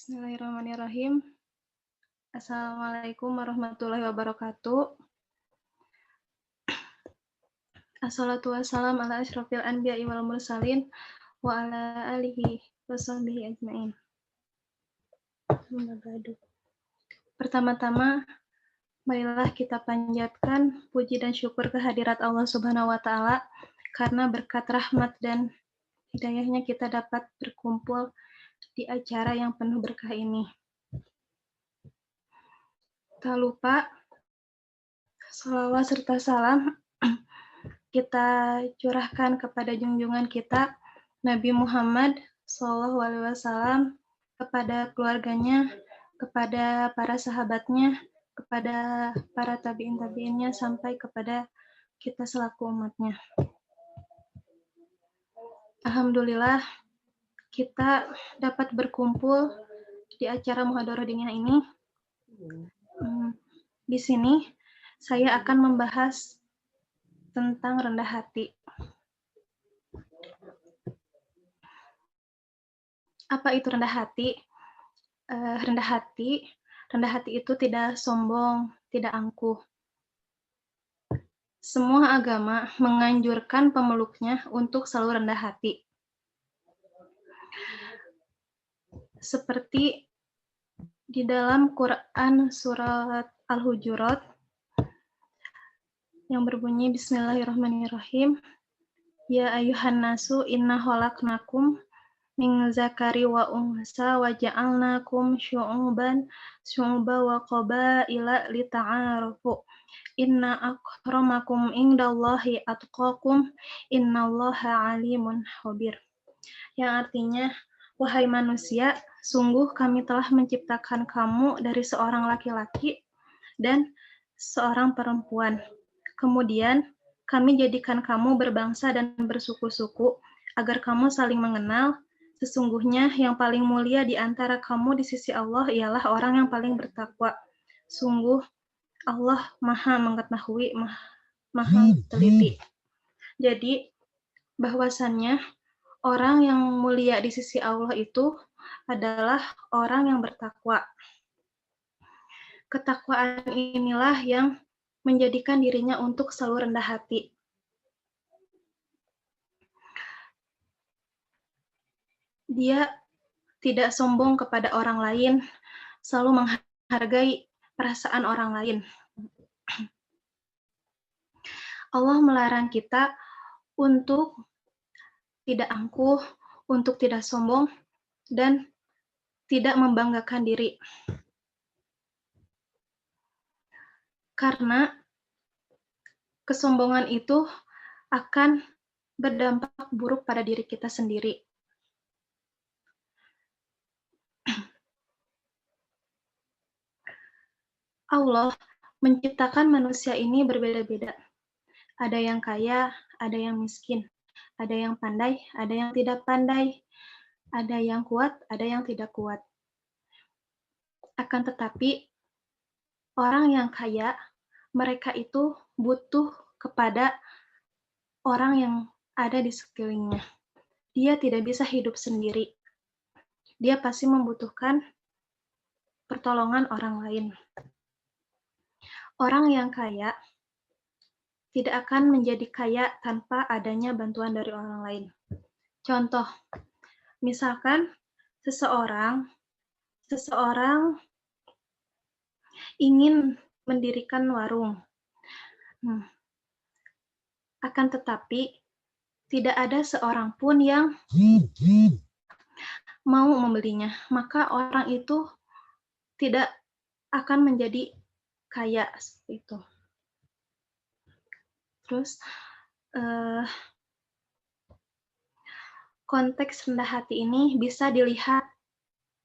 Bismillahirrahmanirrahim. Assalamualaikum warahmatullahi wabarakatuh. Assalatu wassalam ala asyrafil anbiya'i wal mursalin wa ala alihi wa sahbihi ajma'in. Pertama-tama, marilah kita panjatkan puji dan syukur kehadirat Allah Subhanahu wa Ta'ala karena berkat rahmat dan hidayahnya kita dapat berkumpul di acara yang penuh berkah ini. Tak lupa, sholawat serta salam kita curahkan kepada junjungan kita Nabi Muhammad SAW, kepada keluarganya, kepada para sahabatnya, kepada para tabi'in-tabi'innya, sampai kepada kita selaku umatnya. Alhamdulillah kita dapat berkumpul di acara Muhadharah Diniyah ini. Di sini saya akan membahas tentang rendah hati. Apa itu rendah hati? Rendah hati itu tidak sombong, tidak angkuh. Semua agama menganjurkan pemeluknya untuk selalu rendah hati. Seperti di dalam Quran surat Al-Hujurat yang berbunyi Bismillahirrahmanirrahim. Ya ayyuhan nasu inna khalaqnakum min zakari wa unsa wa ja'alnakum syu'uban wa qabaila lita'arafu. Inna akramakum indallahi atqakum innallaha alimun khabir. Yang artinya, wahai manusia, sungguh kami telah menciptakan kamu dari seorang laki-laki dan seorang perempuan. Kemudian kami jadikan kamu berbangsa dan bersuku-suku agar kamu saling mengenal. Sesungguhnya yang paling mulia di antara kamu di sisi Allah ialah orang yang paling bertakwa. Sungguh Allah Maha mengetahui, Maha teliti. Jadi bahwasannya orang yang mulia di sisi Allah itu adalah orang yang bertakwa. Ketakwaan inilah yang menjadikan dirinya untuk selalu rendah hati. Dia tidak sombong kepada orang lain, selalu menghargai perasaan orang lain. Allah melarang kita untuk tidak angkuh, untuk tidak sombong, dan tidak membanggakan diri. Karena kesombongan itu akan berdampak buruk pada diri kita sendiri. Allah menciptakan manusia ini berbeda-beda. Ada yang kaya, ada yang miskin, ada yang pandai, ada yang tidak pandai, ada yang kuat, ada yang tidak kuat. Akan tetapi, orang yang kaya, mereka itu butuh kepada orang yang ada di sekelilingnya. Dia tidak bisa hidup sendiri. Dia pasti membutuhkan pertolongan orang lain. Orang yang kaya tidak akan menjadi kaya tanpa adanya bantuan dari orang lain. Contoh, misalkan seseorang ingin mendirikan warung. Akan tetapi tidak ada seorang pun yang mau membelinya, maka orang itu tidak akan menjadi kaya seperti itu. Terus konteks rendah hati ini bisa dilihat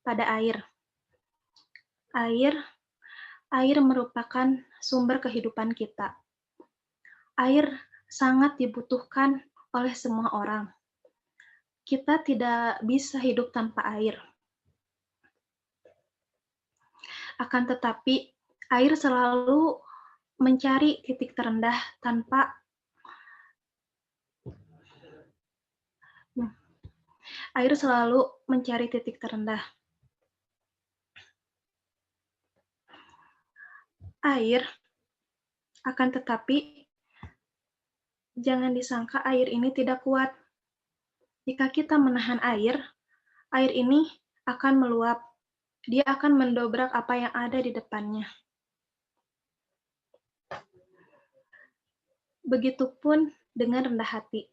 pada air. Air merupakan sumber kehidupan kita. Air sangat dibutuhkan oleh semua orang. Kita tidak bisa hidup tanpa air. Akan tetapi, air selalu mencari titik terendah air selalu mencari titik terendah. air, akan tetapi jangan disangka air ini tidak kuat. Jika kita menahan air ini akan meluap. Dia akan mendobrak apa yang ada di depannya. Begitupun dengan rendah hati.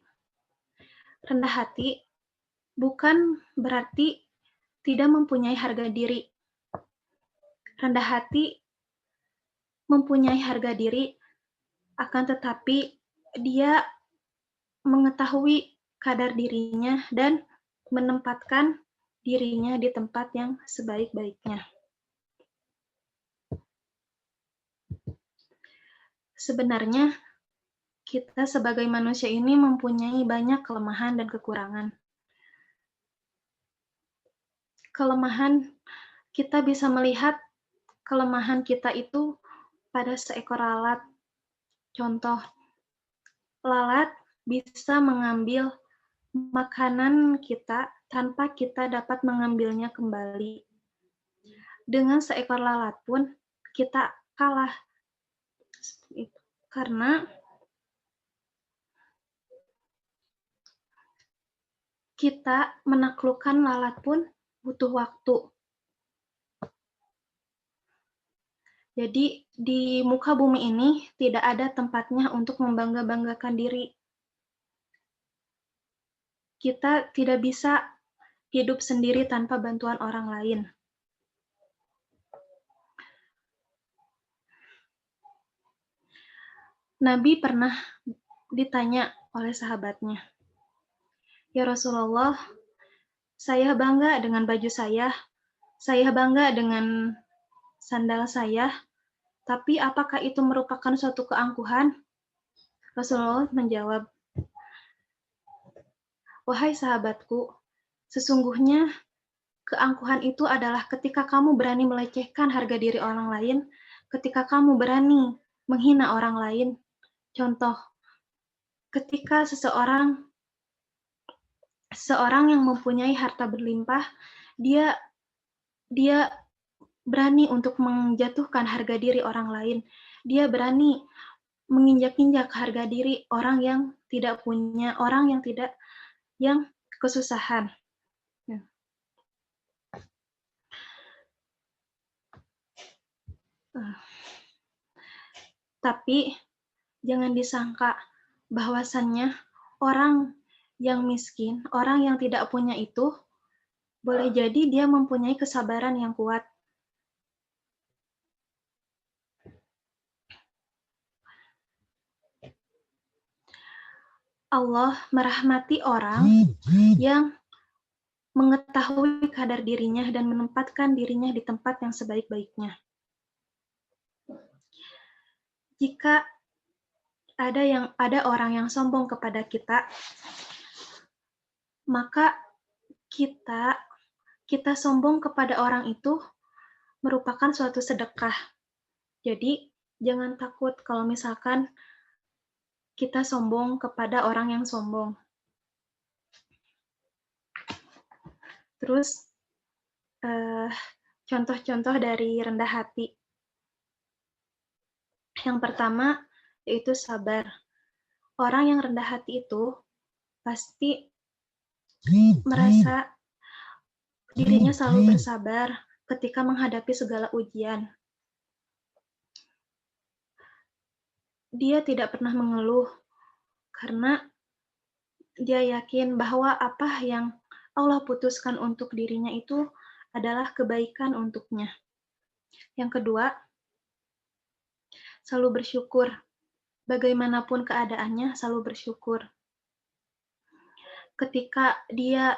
Rendah hati bukan berarti tidak mempunyai harga diri. Rendah hati mempunyai harga diri, akan tetapi dia mengetahui kadar dirinya dan menempatkan dirinya di tempat yang sebaik-baiknya. Sebenarnya, kita sebagai manusia ini mempunyai banyak kelemahan dan kekurangan. Kelemahan, kita bisa melihat kelemahan kita itu pada seekor lalat. Contoh, lalat bisa mengambil makanan kita tanpa kita dapat mengambilnya kembali. Dengan seekor lalat pun kita kalah. Karena kita menaklukkan lalat pun butuh waktu. Jadi di muka bumi ini tidak ada tempatnya untuk membangga-banggakan diri. Kita tidak bisa hidup sendiri tanpa bantuan orang lain. Nabi pernah ditanya oleh sahabatnya, "Ya Rasulullah, saya bangga dengan baju saya bangga dengan sandal saya, tapi apakah itu merupakan suatu keangkuhan?" Rasulullah menjawab, "Wahai sahabatku, sesungguhnya keangkuhan itu adalah ketika kamu berani melecehkan harga diri orang lain, ketika kamu berani menghina orang lain. Contoh, ketika seseorang yang mempunyai harta berlimpah, dia berani untuk menjatuhkan harga diri orang lain. Dia berani menginjak-injak harga diri orang yang tidak punya, yang kesusahan. Tapi jangan disangka bahwasannya orang yang miskin, orang yang tidak punya itu, boleh jadi dia mempunyai kesabaran yang kuat. Allah merahmati orang yang mengetahui kadar dirinya dan menempatkan dirinya di tempat yang sebaik-baiknya. Jika ada orang yang sombong kepada kita, maka kita sombong kepada orang itu merupakan suatu sedekah. Jadi, jangan takut kalau misalkan kita sombong kepada orang yang sombong. Terus, contoh-contoh dari rendah hati. Yang pertama, yaitu sabar. Orang yang rendah hati itu pasti merasa dirinya selalu bersabar ketika menghadapi segala ujian. Dia tidak pernah mengeluh karena dia yakin bahwa apa yang Allah putuskan untuk dirinya itu adalah kebaikan untuknya. Yang kedua, selalu bersyukur. Bagaimanapun keadaannya, selalu bersyukur. Ketika dia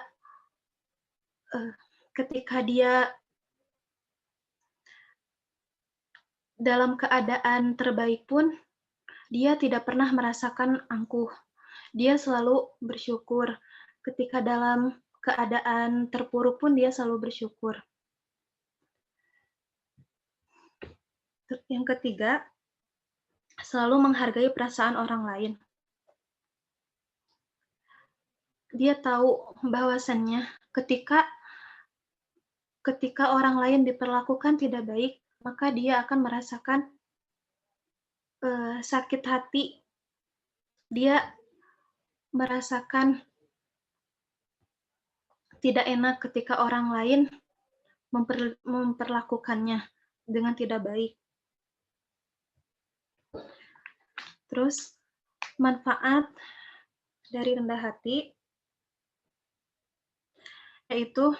dalam keadaan terbaik pun, dia tidak pernah merasakan angkuh. Dia selalu bersyukur. Ketika dalam keadaan terpuruk pun dia selalu bersyukur. Yang ketiga, selalu menghargai perasaan orang lain. Dia tahu bahwasannya ketika orang lain diperlakukan tidak baik, maka dia akan merasakan sakit hati, dia merasakan tidak enak ketika orang lain memperlakukannya dengan tidak baik. Terus manfaat dari rendah hati yaitu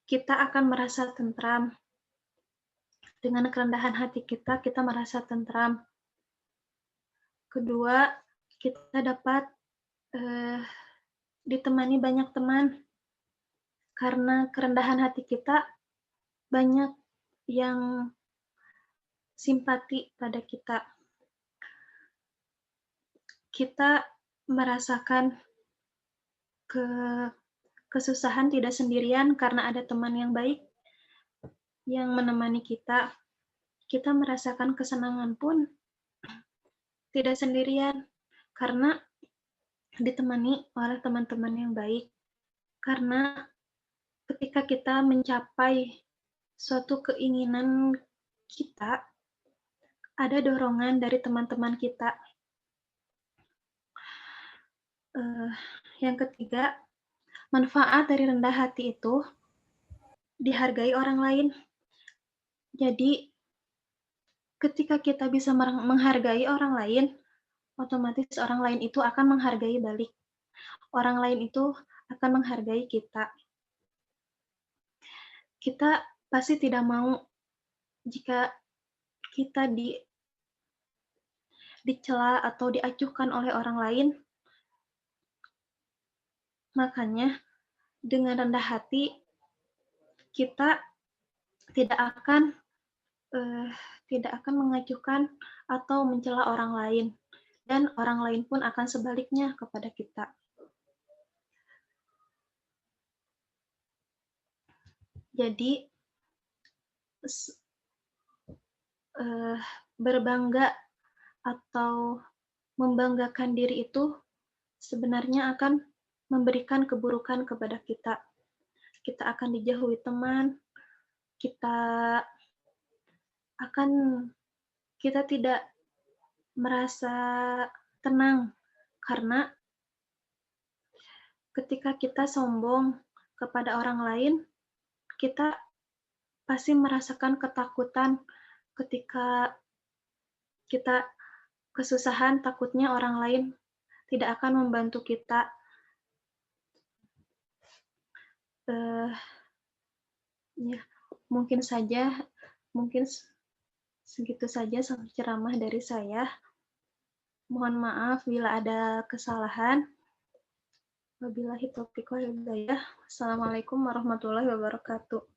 kita akan merasa tentram. Dengan kerendahan hati kita, kita merasa tentram. Kedua, kita dapat ditemani banyak teman. Karena kerendahan hati kita, banyak yang simpati pada kita. Kita merasakan kesusahan tidak sendirian karena ada teman yang baik yang menemani kita. Kita merasakan kesenangan pun tidak sendirian karena ditemani oleh teman-teman yang baik. Karena ketika kita mencapai suatu keinginan kita, ada dorongan dari teman-teman kita. Yang ketiga, manfaat dari rendah hati itu dihargai orang lain. Jadi, ketika kita bisa menghargai orang lain, otomatis orang lain itu akan menghargai balik. Orang lain itu akan menghargai kita. Kita pasti tidak mau jika kita dicela atau diacuhkan oleh orang lain. Makanya, dengan rendah hati, kita tidak akan mengacuhkan atau mencela orang lain. Dan orang lain pun akan sebaliknya kepada kita. Jadi, berbangga atau membanggakan diri itu sebenarnya akan memberikan keburukan kepada kita. Kita akan dijauhi teman, kita tidak merasa tenang karena ketika kita sombong kepada orang lain, kita pasti merasakan ketakutan ketika kita kesusahan, takutnya orang lain tidak akan membantu kita. Ya, mungkin segitu saja ceramah dari saya. Mohon maaf bila ada kesalahan. Wabillahi taufiq wal hidayah. Assalamualaikum warahmatullahi wabarakatuh.